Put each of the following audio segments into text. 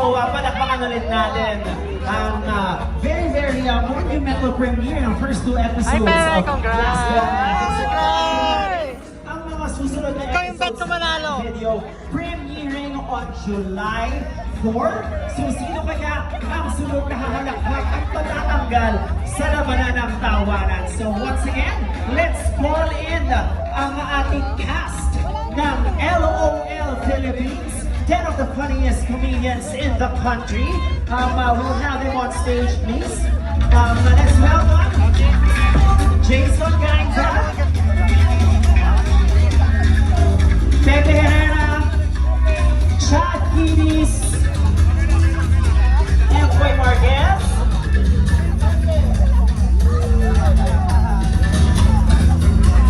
So, palakpakan ulit natin ang very monumental premiere ng first 2 episodes Ay, Pere, of congrats! Last One. Congrats! Ang mga susunod na Ikaw yung bet episodes ko manalo. ng video premiering on July 4. So, sino kaya ang sunod na hahalakpak at patatanggal sa labanan ng tawanan? So, once again, let's call in ang ating cast ng LOL Philippines, 10 of the funniest comedians in the country. We'll have them on stage, please. Let's welcome Jason Gainza, Pepe Herrera, Chad Kidis, Empoy Marquez,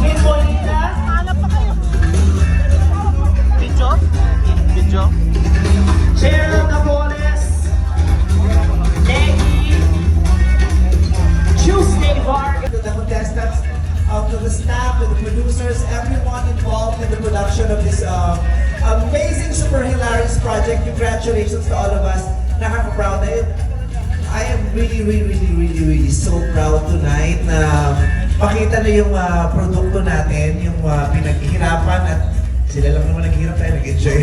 Kim Molina, Video? Cheryl Napoles, Leggy, Tuesday Vargas, To the contestants, to the staff, to the producers, everyone involved in the production of this amazing, super hilarious project. Congratulations to all of us. Nakaka-proud. I am really so proud tonight na pakita na yung produkto natin, yung pinaghihirapan at sila lang naman naghihirap tayo, nag-enjoy.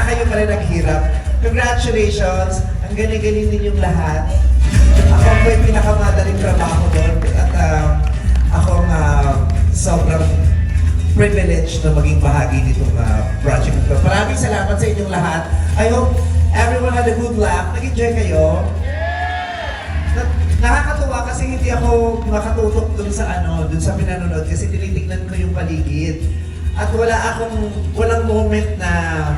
Kayo pa rin naghihirap. Congratulations! Ang galing-galing ninyong lahat. Ako po yung pinakamadaling trabaho doon at akong sobrang privileged na maging bahagi nitong project ito. Maraming salamat sa inyong lahat. I hope everyone had a good laugh. Nag-enjoy kayo? Nakakatuwa kasi hindi ako makatutok dun sa pinanonood kasi tinitignan ko yung paligid. At walang moment na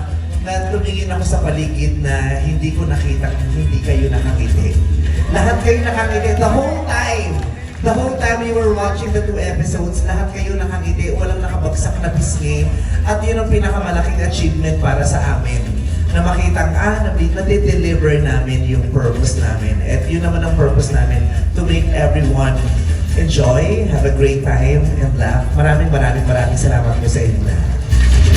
tumingin ako sa paligid na hindi ko nakita kung hindi kayo nakangiti. Lahat kayo nakangiti the whole time. The whole time you were watching the 2 episodes, lahat kayo nakangiti, walang nakabagsak na pisngi. At yun ang pinakamalaking achievement para sa amin. Na makitang, nade-deliver namin yung purpose namin. At yun naman ang purpose namin, to make everyone enjoy, have a great time, and laugh. Maraming salamat po sa inyo lahat.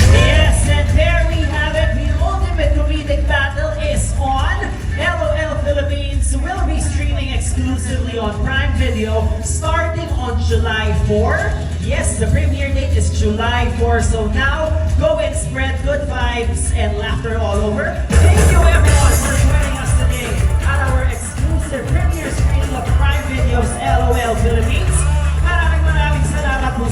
Yes, and there we have it. The ultimate comedic battle is on. LOL Philippines will be streaming exclusively on Prime Video starting on July 4. Yes, the premiere date is July 4. So now, go and spread good vibes and laughter all over. Thank you everyone for joining us today at our exclusive premiere screening of Prime Video's LOL Philippines. Maraming salamat po.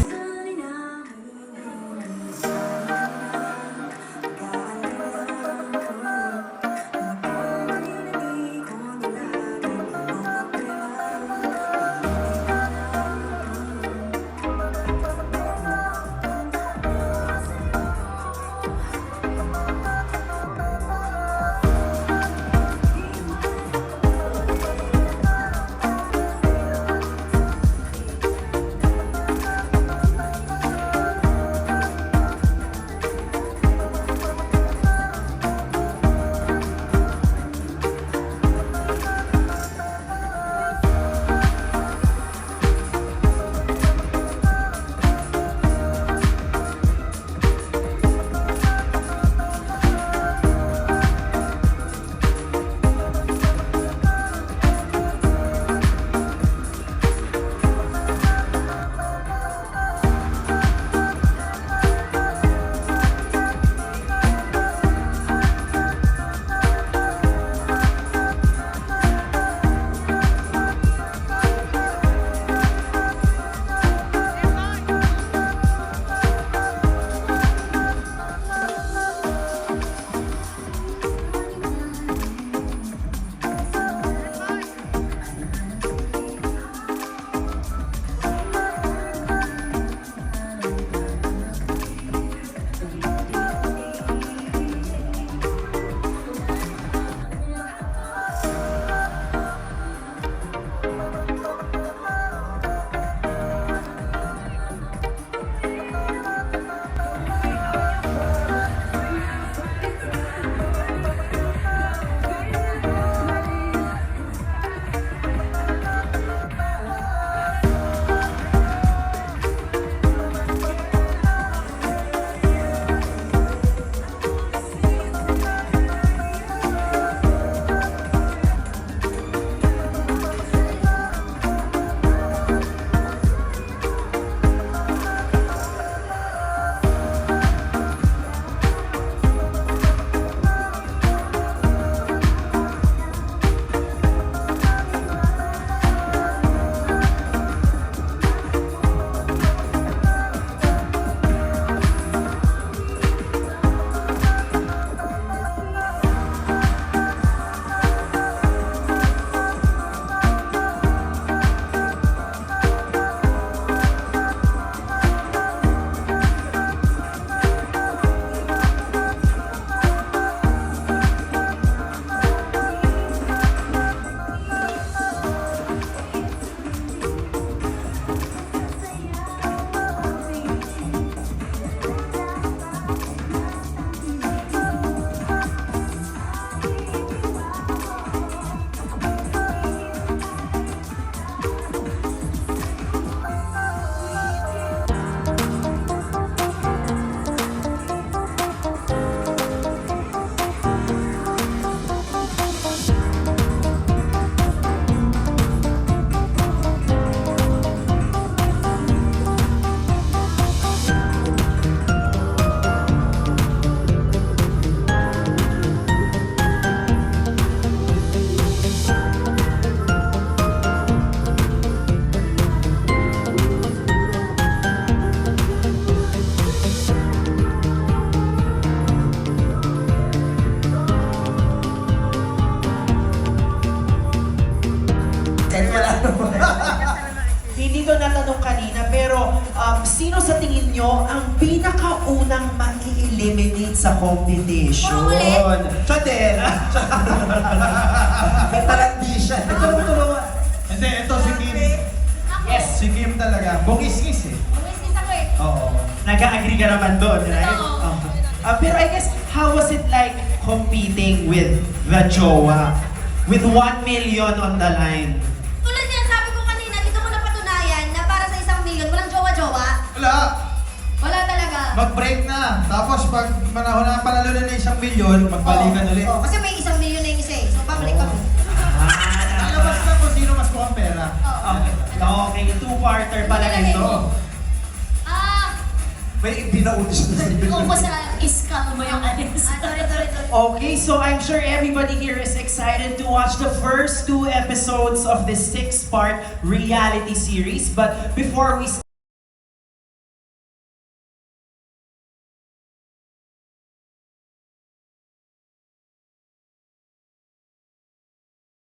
sino sa tingin nyo ang pinakaunang ma-eliminate sa competition? Puro ulit? Siya din. Talandi siya. Tulungan. Hindi, ito si Kim. Ako. Yes. Si Kim talaga. Bungis-ngis eh. Umisis ako eh. Oo. Nag-agree ka naman doon, right? Oo. Pero I guess, how was it like competing with the jowa? With 1 million on the line? Tulad yan, sabi ko kanina, dito ko napatunayan na para sa 1 million, walang jowa-jowa. Wala. Wala talaga. Mag-break na. Tapos pag manahon na panalo na ng 1 milyon, magbalikan ulit. Oo, kasi may 1 million na yung isa eh. So, pabalik kami. Lalabas na kung sino mas mukhang pera. Okay, two-parter pala ito. May binautis na sa Kung mo sa iskal mo yung anis. Sorry. Okay, so I'm sure everybody here is excited to watch the first 2 episodes of this 6-part reality series. But before we